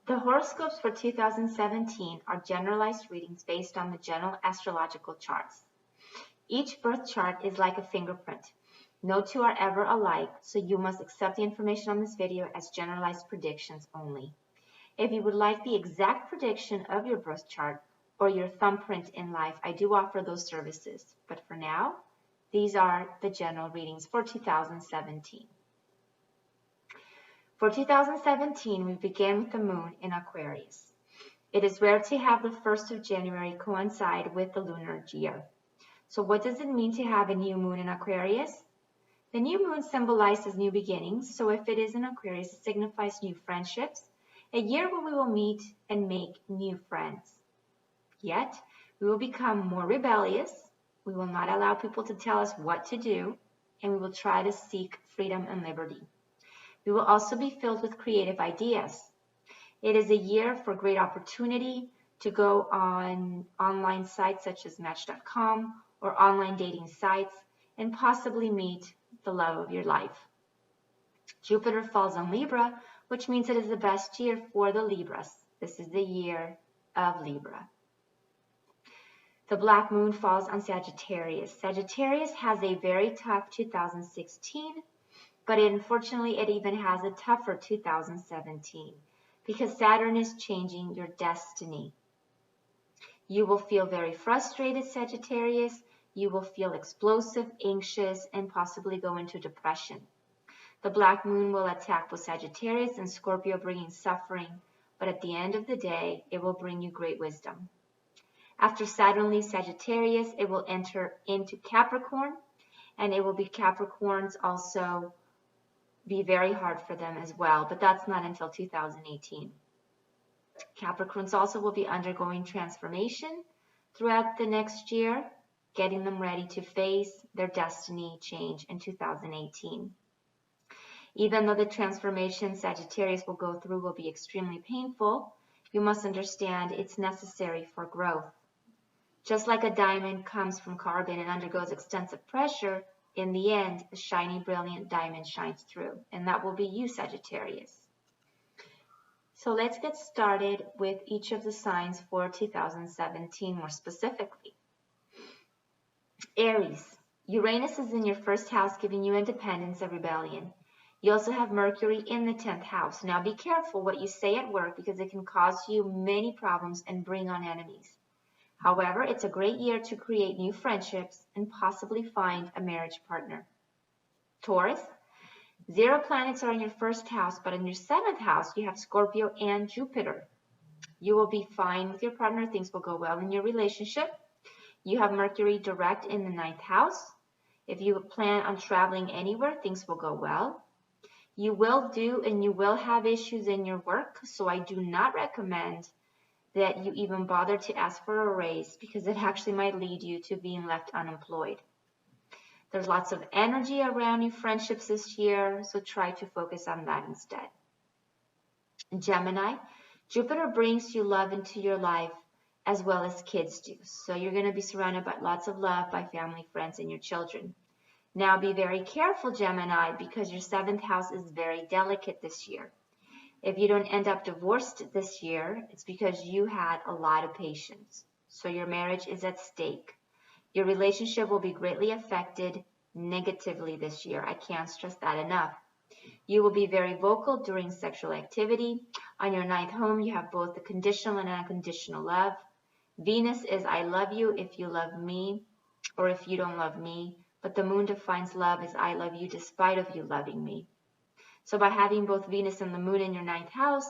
The horoscopes for 2017 are generalized readings based on the general astrological charts. Each birth chart is like a fingerprint. No two are ever alike, so you must accept the information on this video as generalized predictions only. If you would like the exact prediction of your birth chart or your thumbprint in life, I do offer those services. But for now, these are the general readings for 2017. For 2017, we begin with the moon in Aquarius. It is rare to have the 1st of January coincide with the lunar year. So what does it mean to have a new moon in Aquarius? The new moon symbolizes new beginnings, so if it is in Aquarius, it signifies new friendships, a year where we will meet and make new friends. Yet, we will become more rebellious, we will not allow people to tell us what to do, and we will try to seek freedom and liberty. We will also be filled with creative ideas. It is a year for great opportunity to go on online sites such as Match.com or online dating sites and possibly meet the love of your life. Jupiter falls on Libra, which means it is the best year for the Libras. This is the year of Libra. The black moon falls on Sagittarius. Sagittarius has a very tough 2016, but unfortunately it even has a tougher 2017 because Saturn is changing your destiny. You will feel very frustrated, Sagittarius. You will feel explosive, anxious, and possibly go into depression. The black moon will attack both Sagittarius and Scorpio, bringing suffering, but at the end of the day, it will bring you great wisdom. After Saturn leaves Sagittarius, it will enter into Capricorn, and it will be Capricorns also be very hard for them as well, but that's not until 2018. Capricorns also will be undergoing transformation throughout the next year, getting them ready to face their destiny change in 2018. Even though the transformation Sagittarius will go through will be extremely painful, you must understand it's necessary for growth. Just like a diamond comes from carbon and undergoes extensive pressure, in the end, a shiny, brilliant diamond shines through, and that will be you, Sagittarius. So let's get started with each of the signs for 2017 more specifically. Aries, Uranus is in your first house, giving you independence and rebellion. You also have Mercury in the 10th house. Now be careful what you say at work because it can cause you many problems and bring on enemies. However, it's a great year to create new friendships and possibly find a marriage partner. Taurus, 0 planets are in your first house, but in your 7th house, you have Scorpio and Jupiter. You will be fine with your partner. Things will go well in your relationship. You have Mercury direct in the 9th house. If you plan on traveling anywhere, things will go well. You will do and you will have issues in your work, so I do not recommend that you even bother to ask for a raise because it actually might lead you to being left unemployed. There's lots of energy around you, friendships this year, so try to focus on that instead. Gemini, Jupiter brings you love into your life as well as kids do. So you're going to be surrounded by lots of love by family, friends, and your children. Now be very careful, Gemini, because your 7th house is very delicate this year. If you don't end up divorced this year, it's because you had a lot of patience. So your marriage is at stake. Your relationship will be greatly affected negatively this year. I can't stress that enough. You will be very vocal during sexual activity. On your 9th home, you have both the conditional and unconditional love. Venus is I love you if you love me or if you don't love me. But the moon defines love as I love you despite of you loving me. So by having both Venus and the moon in your 9th house,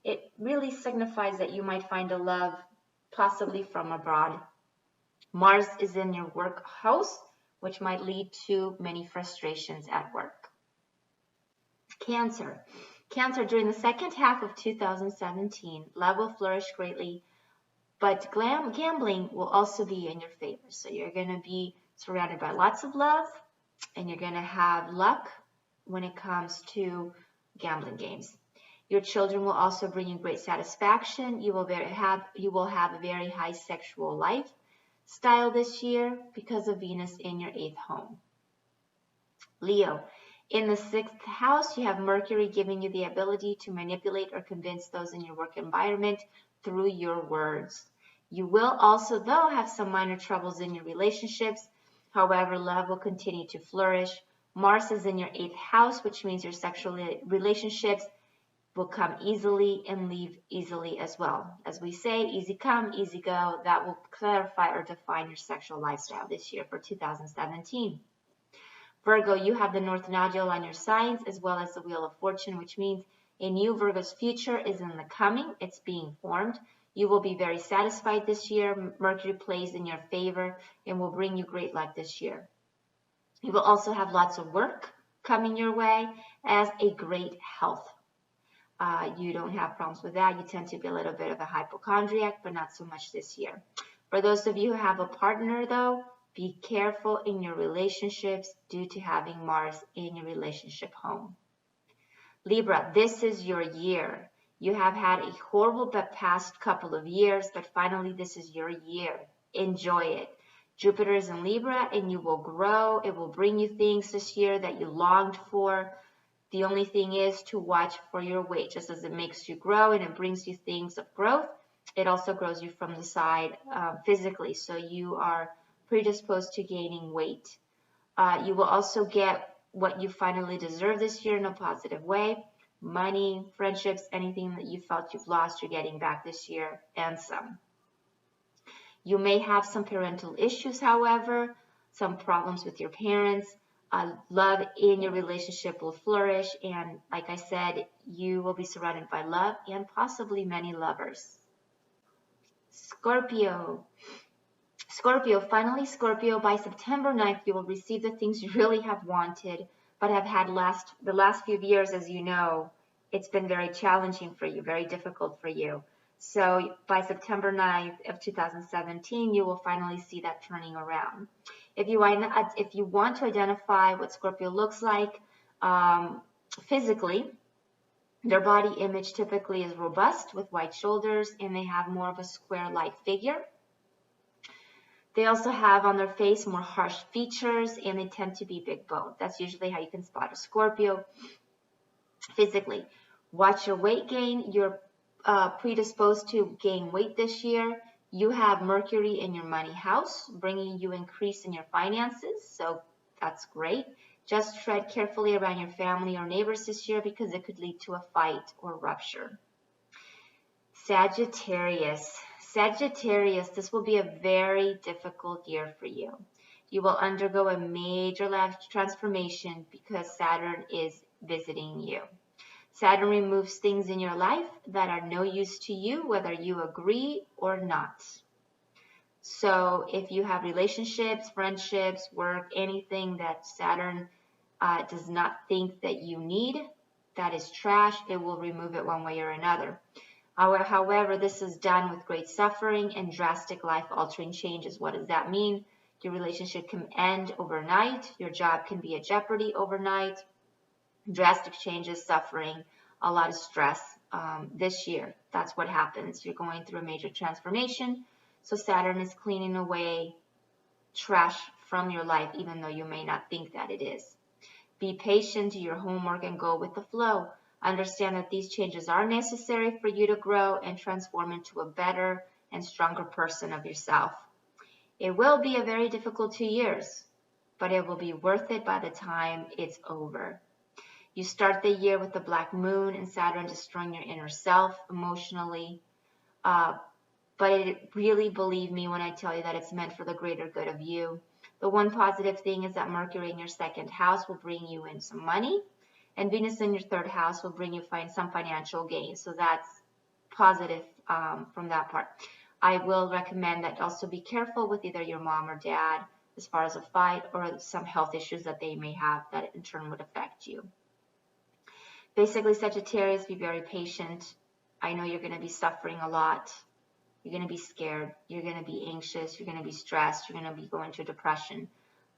it really signifies that you might find a love possibly from abroad. Mars is in your work house, which might lead to many frustrations at work. Cancer. Cancer, during the second half of 2017, love will flourish greatly, but gambling will also be in your favor. So you're going to be surrounded by lots of love, and you're going to have luck when it comes to gambling games. Your children will also bring you great satisfaction. You will have a very high sexual lifestyle this year because of Venus in your 8th home. Leo, In the 6th house, you have Mercury giving you the ability to manipulate or convince those in your work environment through your words. You will also, though, have some minor troubles in your relationships. However, love will continue to flourish. Mars is in your 8th house, which means your sexual relationships will come easily and leave easily as well. As we say, easy come, easy go. That will clarify or define your sexual lifestyle this year for 2017. Virgo, you have the North Nodule on your signs as well as the Wheel of Fortune, which means a new Virgo's future is in the coming. It's being formed. You will be very satisfied this year. Mercury plays in your favor and will bring you great luck this year. You will also have lots of work coming your way as a great health. You don't have problems with that. You tend to be a little bit of a hypochondriac, but not so much this year. For those of you who have a partner, though, be careful in your relationships due to having Mars in your relationship home. Libra, this is your year. You have had a horrible past couple of years, but finally this is your year. Enjoy it. Jupiter is in Libra and you will grow. It will bring you things this year that you longed for. The only thing is to watch for your weight. Just as it makes you grow and it brings you things of growth, it also grows you from the side physically. So you are predisposed to gaining weight. You will also get what you finally deserve this year in a positive way. Money, friendships, anything that you felt you've lost, you're getting back this year, and some. You may have some parental issues, however, some problems with your parents. Love in your relationship will flourish, and like I said, you will be surrounded by love and possibly many lovers. Scorpio, finally Scorpio, by September 9th, you will receive the things you really have wanted, but have had the last few years, as you know, it's been very challenging for you, very difficult for you. So by September 9th of 2017, you will finally see that turning around. If you want to identify what Scorpio looks like physically, their body image typically is robust with wide shoulders, and they have more of a square-like figure. They also have on their face more harsh features, and they tend to be big boned. That's usually how you can spot a Scorpio physically. Watch your weight gain. You're predisposed to gain weight this year. You have Mercury in your money house, bringing you increase in your finances, so that's great. Just tread carefully around your family or neighbors this year because it could lead to a fight or rupture. Sagittarius, this will be a very difficult year for you. You will undergo a major life transformation because Saturn is visiting you. Saturn removes things in your life that are no use to you, whether you agree or not. So if you have relationships, friendships, work, anything that Saturn does not think that you need, that is trash, it will remove it one way or another. However, this is done with great suffering and drastic life-altering changes. What does that mean? Your relationship can end overnight. Your job can be at jeopardy overnight. Drastic changes, suffering, a lot of stress this year. That's what happens. You're going through a major transformation. So Saturn is cleaning away trash from your life, even though you may not think that it is. Be patient, do your homework, and go with the flow. Understand that these changes are necessary for you to grow and transform into a better and stronger person of yourself. It will be a very difficult 2 years, but it will be worth it by the time it's over. You start the year with the black moon and Saturn destroying your inner self emotionally. But really, believe me when I tell you that it's meant for the greater good of you. The one positive thing is that Mercury in your 2nd house will bring you in some money, and Venus in your 3rd house will bring you some financial gain. So that's positive from that part. I will recommend that also be careful with either your mom or dad as far as a fight or some health issues that they may have that in turn would affect you. Basically, Sagittarius, be very patient. I know you're going to be suffering a lot. You're going to be scared. You're going to be anxious. You're going to be stressed. You're going to be going into depression.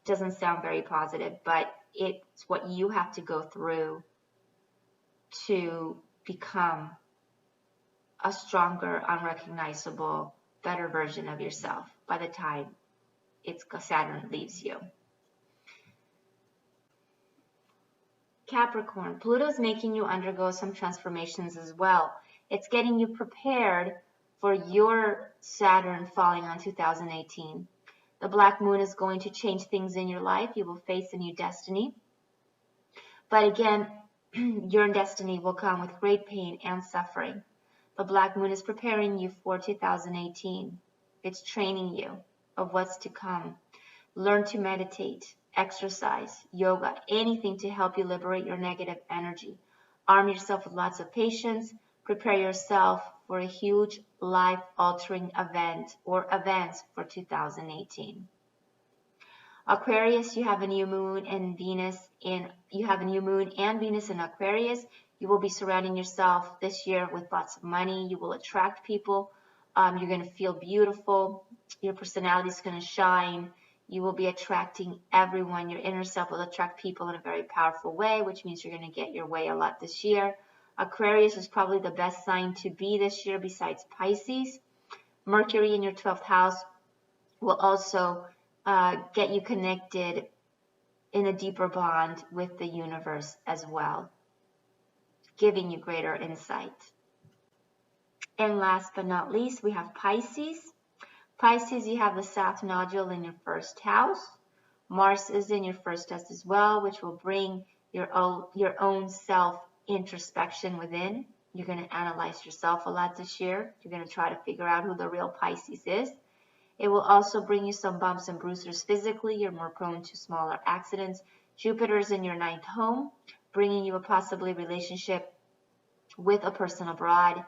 Doesn't sound very positive, but it's what you have to go through to become a stronger, unrecognizable, better version of yourself by the time Saturn leaves you. Capricorn, Pluto's making you undergo some transformations as well. It's getting you prepared for your Saturn falling on 2018. The black moon is going to change things in your life. You will face a new destiny. But again, your destiny will come with great pain and suffering. The black moon is preparing you for 2018. It's training you of what's to come. Learn to meditate, exercise, yoga, anything to help you liberate your negative energy. Arm yourself with lots of patience. Prepare yourself for a huge life-altering event or events for 2018. Aquarius, you have a new moon and Venus in Aquarius. You will be surrounding yourself this year with lots of money. You will attract people. You're going to feel beautiful. Your personality is going to shine. You will be attracting everyone. Your inner self will attract people in a very powerful way, which means you're going to get your way a lot this year. Aquarius is probably the best sign to be this year besides Pisces. Mercury in your 12th house will also get you connected in a deeper bond with the universe as well, giving you greater insight. And last but not least, we have Pisces. Pisces, you have the South Nodule in your first house. Mars is in your first house as well, which will bring your own self-introspection within. You're going to analyze yourself a lot this year. You're going to try to figure out who the real Pisces is. It will also bring you some bumps and bruises physically. You're more prone to smaller accidents. Jupiter's in your 9th home, bringing you a possibly relationship with a person abroad.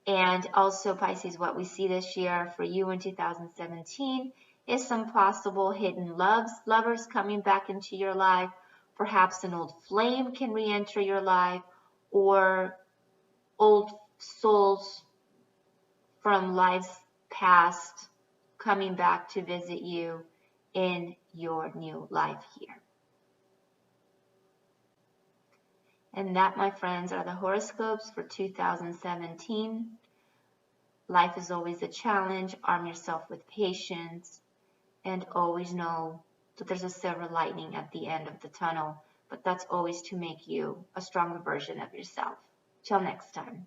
And also, Pisces, what we see this year for you in 2017 is some possible hidden lovers coming back into your life. Perhaps an old flame can re-enter your life, or old souls from lives past coming back to visit you in your new life here. And that, my friends, are the horoscopes for 2017. Life is always a challenge. Arm yourself with patience and always know that there's a silver lining at the end of the tunnel, but that's always to make you a stronger version of yourself. Till next time.